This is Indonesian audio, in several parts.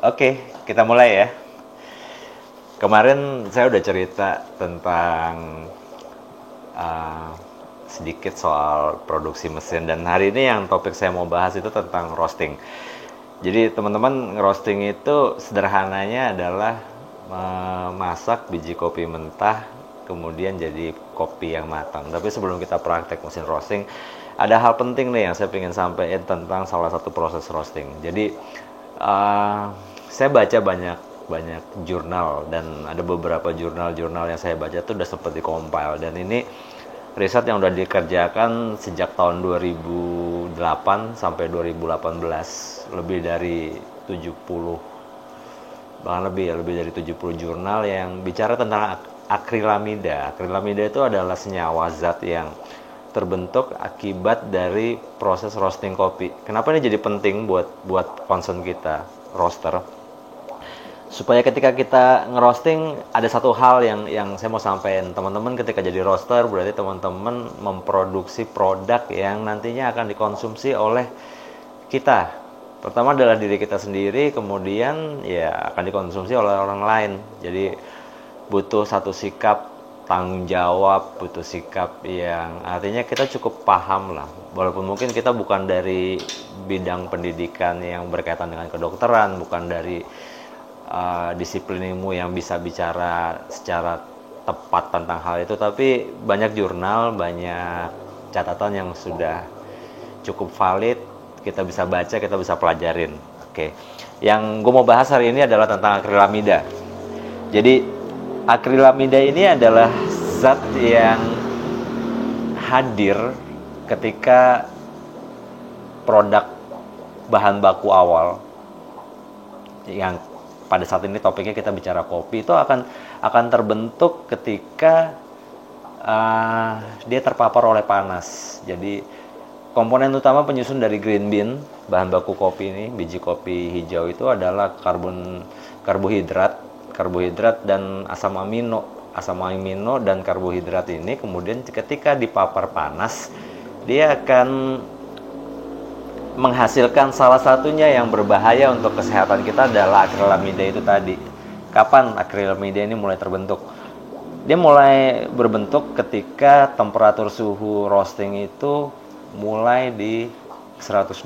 Oke, kita mulai ya. Kemarin saya udah cerita tentang uh, sedikit soal produksi mesin, dan hari ini yang topik saya mau bahas itu tentang roasting. Jadi teman-teman, roasting itu sederhananya adalah memasak biji kopi mentah kemudian jadi kopi yang matang. Tapi sebelum kita praktek mesin roasting, ada hal penting nih yang saya ingin sampaikan tentang salah satu proses roasting. Jadi saya baca banyak banyak jurnal, dan ada beberapa jurnal-jurnal yang saya baca itu udah seperti compile, dan ini riset yang udah dikerjakan sejak tahun 2008 sampai 2018, lebih dari 70, bahkan lebih dari 70 jurnal yang bicara tentang akrilamida. Akrilamida itu adalah senyawa zat yang terbentuk akibat dari proses roasting kopi. Kenapa ini jadi penting buat concern kita, roaster? Supaya ketika kita ngerosting, ada satu hal yang saya mau sampaikan. Teman-teman ketika jadi roaster, berarti teman-teman memproduksi produk yang nantinya akan dikonsumsi oleh kita. Pertama adalah diri kita sendiri, kemudian ya akan dikonsumsi oleh orang lain. Jadi butuh satu sikap tanggung jawab, butuh sikap yang artinya kita cukup paham lah. Walaupun mungkin kita bukan dari bidang pendidikan yang berkaitan dengan kedokteran, bukan dari disiplin ilmu yang bisa bicara secara tepat tentang hal itu, tapi banyak jurnal, banyak catatan yang sudah cukup valid, kita bisa baca, kita bisa pelajarin. Oke, yang gue mau bahas hari ini adalah tentang akrilamida. Jadi akrilamida ini adalah zat yang hadir ketika produk bahan baku awal, yang pada saat ini topiknya kita bicara kopi, itu akan terbentuk ketika dia terpapar oleh panas. Jadi komponen utama penyusun dari green bean, bahan baku kopi ini, biji kopi hijau, itu adalah karbohidrat dan asam amino. Asam amino dan karbohidrat ini kemudian ketika dipapar panas, dia akan menghasilkan salah satunya yang berbahaya untuk kesehatan kita adalah akrilamida itu tadi. Kapan akrilamida ini mulai terbentuk? Dia mulai berbentuk ketika temperatur suhu roasting itu mulai di 120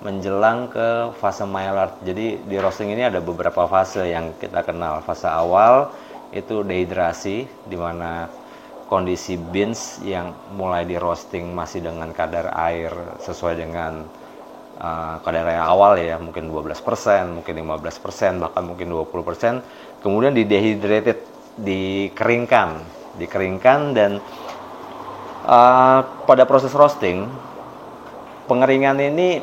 menjelang ke fase Maillard. Jadi di roasting ini ada beberapa fase yang kita kenal. Fase awal itu dehidrasi, di mana kondisi beans yang mulai di roasting masih dengan kadar air sesuai dengan kadar air awal ya, mungkin 12%, mungkin 15%, bahkan mungkin 20%. Kemudian di dehydrated, dikeringkan, dan pada proses roasting, pengeringan ini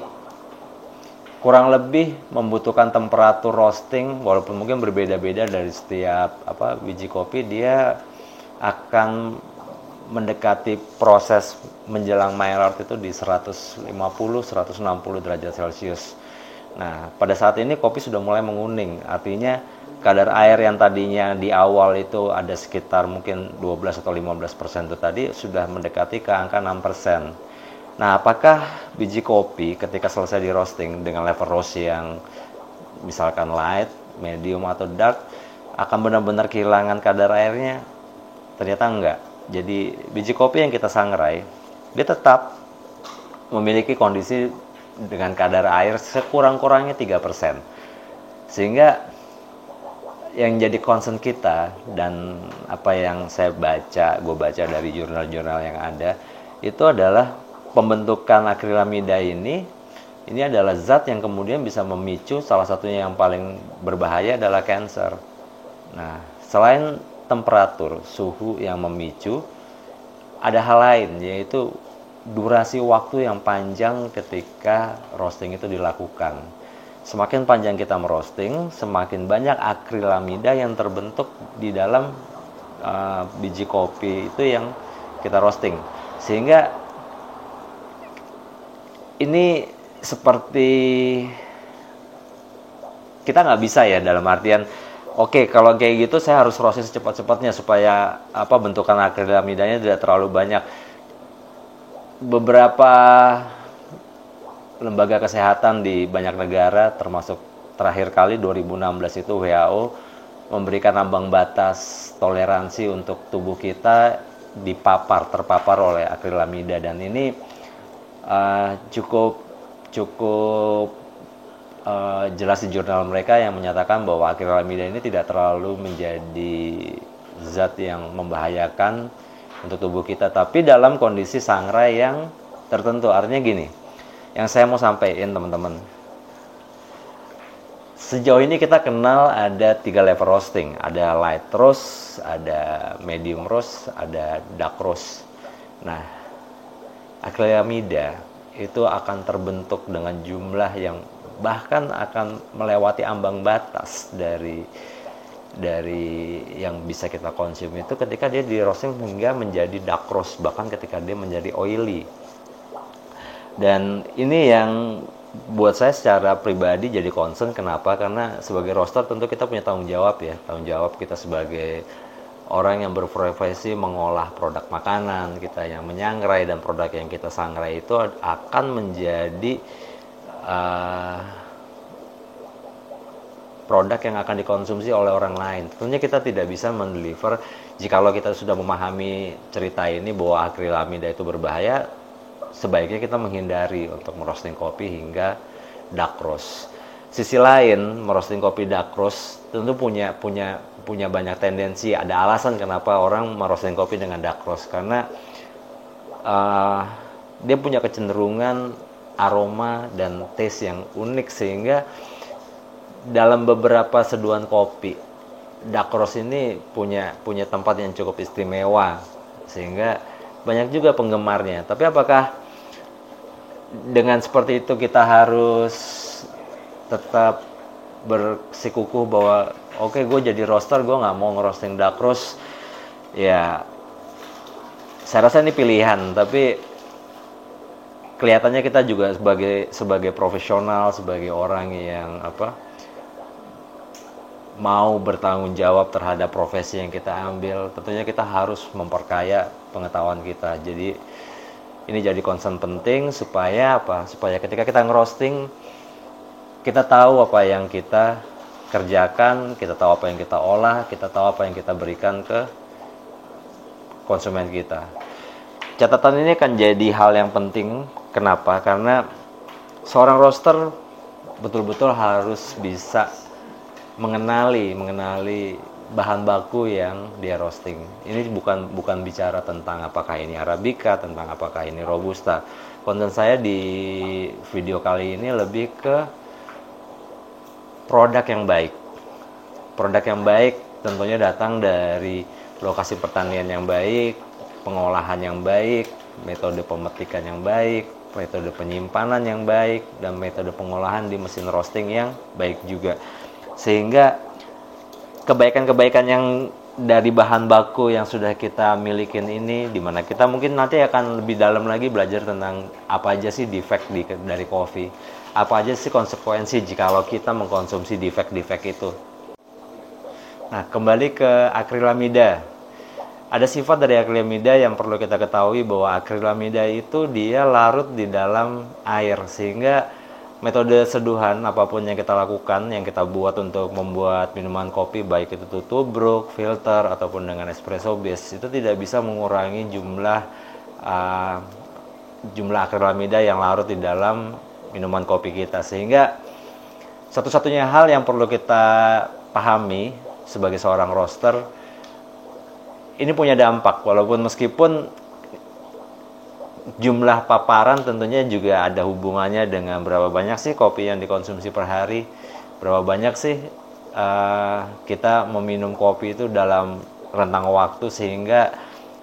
kurang lebih membutuhkan temperatur roasting, walaupun mungkin berbeda-beda dari setiap biji kopi. Dia akan mendekati proses menjelang Maillard itu di 150-160 derajat Celcius. Nah, pada saat ini kopi sudah mulai menguning, artinya kadar air yang tadinya di awal itu ada sekitar mungkin 12 atau 15% itu tadi sudah mendekati ke angka 6%. Nah, apakah biji kopi ketika selesai di roasting dengan level roast yang misalkan light, medium, atau dark akan benar-benar kehilangan kadar airnya? Ternyata enggak. Jadi biji kopi yang kita sangrai, dia tetap memiliki kondisi dengan kadar air sekurang-kurangnya 3%. Sehingga yang jadi concern kita, dan apa yang gue baca dari jurnal-jurnal yang ada, itu adalah pembentukan akrilamida ini adalah zat yang kemudian bisa memicu, salah satunya yang paling berbahaya adalah kanker. Nah, selain temperatur, suhu yang memicu, ada hal lain, yaitu durasi waktu yang panjang ketika roasting itu dilakukan. Semakin panjang kita merosting, semakin banyak akrilamida yang terbentuk di dalam biji kopi itu yang kita roasting. Sehingga ini seperti kita nggak bisa ya, dalam artian oke, kalau kayak gitu saya harus roasting secepat-cepatnya supaya bentukan akrilamidanya tidak terlalu banyak. Beberapa lembaga kesehatan di banyak negara, termasuk terakhir kali 2016 itu WHO memberikan ambang batas toleransi untuk tubuh kita terpapar oleh akrilamida, dan ini cukup jelas di jurnal mereka yang menyatakan bahwa akrilamida ini tidak terlalu menjadi zat yang membahayakan untuk tubuh kita, tapi dalam kondisi sangrai yang tertentu. Artinya gini, yang saya mau sampaikan teman-teman, sejauh ini kita kenal ada 3 level roasting, ada light roast, ada medium roast, ada dark roast. Nah, akrilamida itu akan terbentuk dengan jumlah yang bahkan akan melewati ambang batas dari yang bisa kita konsumsi itu ketika dia di roasting hingga menjadi dark roast, bahkan ketika dia menjadi oily. Dan ini yang buat saya secara pribadi jadi concern. Kenapa? Karena sebagai roaster tentu kita punya tanggung jawab ya. Tanggung jawab kita sebagai orang yang berprofesi mengolah produk makanan, kita yang menyangrai, dan produk yang kita sangrai itu akan menjadi produk yang akan dikonsumsi oleh orang lain. Tentunya kita tidak bisa mendeliver, jikalau kita sudah memahami cerita ini bahwa akrilamida itu berbahaya, sebaiknya kita menghindari untuk merosting kopi hingga dark roast. Sisi lain, merosting kopi dark roast tentu punya banyak tendensi. Ada alasan kenapa orang merosting kopi dengan dark roast, karena dia punya kecenderungan aroma dan taste yang unik, sehingga dalam beberapa seduhan kopi dark roast ini punya tempat yang cukup istimewa, sehingga banyak juga penggemarnya. Tapi apakah dengan seperti itu kita harus tetap bersikukuh bahwa oke, gue jadi roaster, gue nggak mau ngerosting dark roast? Ya, saya rasa ini pilihan, tapi kelihatannya kita juga sebagai profesional, sebagai orang yang mau bertanggung jawab terhadap profesi yang kita ambil, tentunya kita harus memperkaya pengetahuan kita. Jadi ini jadi concern penting supaya ketika kita ngerosting, kita tahu apa yang kita kerjakan, kita tahu apa yang kita olah, kita tahu apa yang kita berikan ke konsumen kita. Catatan ini akan jadi hal yang penting. Kenapa? Karena seorang roaster betul-betul harus bisa mengenali bahan baku yang dia roasting. Ini bukan bicara tentang apakah ini Arabica, tentang apakah ini Robusta. Konten saya di video kali ini lebih ke produk yang baik. Produk yang baik tentunya datang dari lokasi pertanian yang baik, pengolahan yang baik, metode pemetikan yang baik, metode penyimpanan yang baik, dan metode pengolahan di mesin roasting yang baik juga. Sehingga kebaikan-kebaikan yang dari bahan baku yang sudah kita milikin ini, dimana kita mungkin nanti akan lebih dalam lagi belajar tentang apa aja sih defect dari kopi, apa aja sih konsekuensi jikalau kita mengkonsumsi defect itu. Nah, kembali ke akrilamida. Ada sifat dari akrilamida yang perlu kita ketahui, bahwa akrilamida itu dia larut di dalam air, sehingga metode seduhan apapun yang kita lakukan, yang kita buat untuk membuat minuman kopi, baik itu tubruk, filter, ataupun dengan espresso base, itu tidak bisa mengurangi jumlah akrilamida yang larut di dalam minuman kopi kita. Sehingga satu-satunya hal yang perlu kita pahami sebagai seorang roaster, ini punya dampak, walaupun meskipun jumlah paparan tentunya juga ada hubungannya dengan berapa banyak sih kopi yang dikonsumsi per hari, berapa banyak sih kita meminum kopi itu dalam rentang waktu, sehingga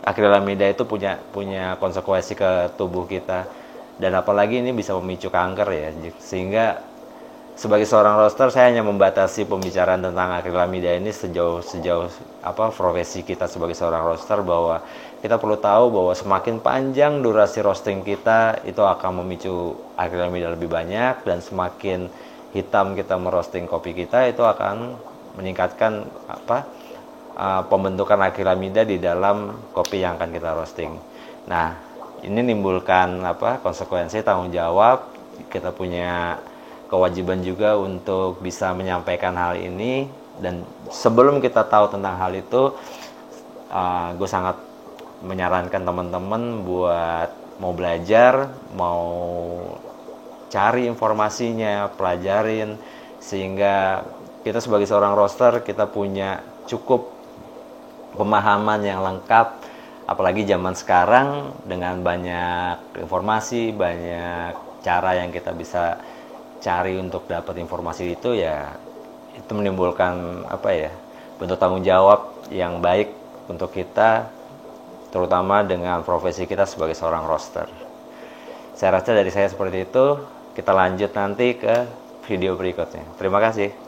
akrilamida itu punya konsekuensi ke tubuh kita. Dan apalagi ini bisa memicu kanker ya, sehingga sebagai seorang roaster saya hanya membatasi pembicaraan tentang akrilamida ini sejauh profesi kita sebagai seorang roaster, bahwa kita perlu tahu bahwa semakin panjang durasi roasting kita itu akan memicu akrilamida lebih banyak, dan semakin hitam kita merosting kopi kita itu akan meningkatkan pembentukan akrilamida di dalam kopi yang akan kita roasting. Nah, ini menimbulkan konsekuensi tanggung jawab. Kita punya kewajiban juga untuk bisa menyampaikan hal ini. Dan sebelum kita tahu tentang hal itu, gue sangat menyarankan teman-teman buat mau belajar, mau cari informasinya, pelajarin, sehingga kita sebagai seorang roaster kita punya cukup pemahaman yang lengkap. Apalagi zaman sekarang dengan banyak informasi, banyak cara yang kita bisa cari untuk dapat informasi itu, ya itu menimbulkan bentuk tanggung jawab yang baik untuk kita, terutama dengan profesi kita sebagai seorang roaster. Saya rasa dari saya seperti itu. Kita lanjut nanti ke video berikutnya. Terima kasih.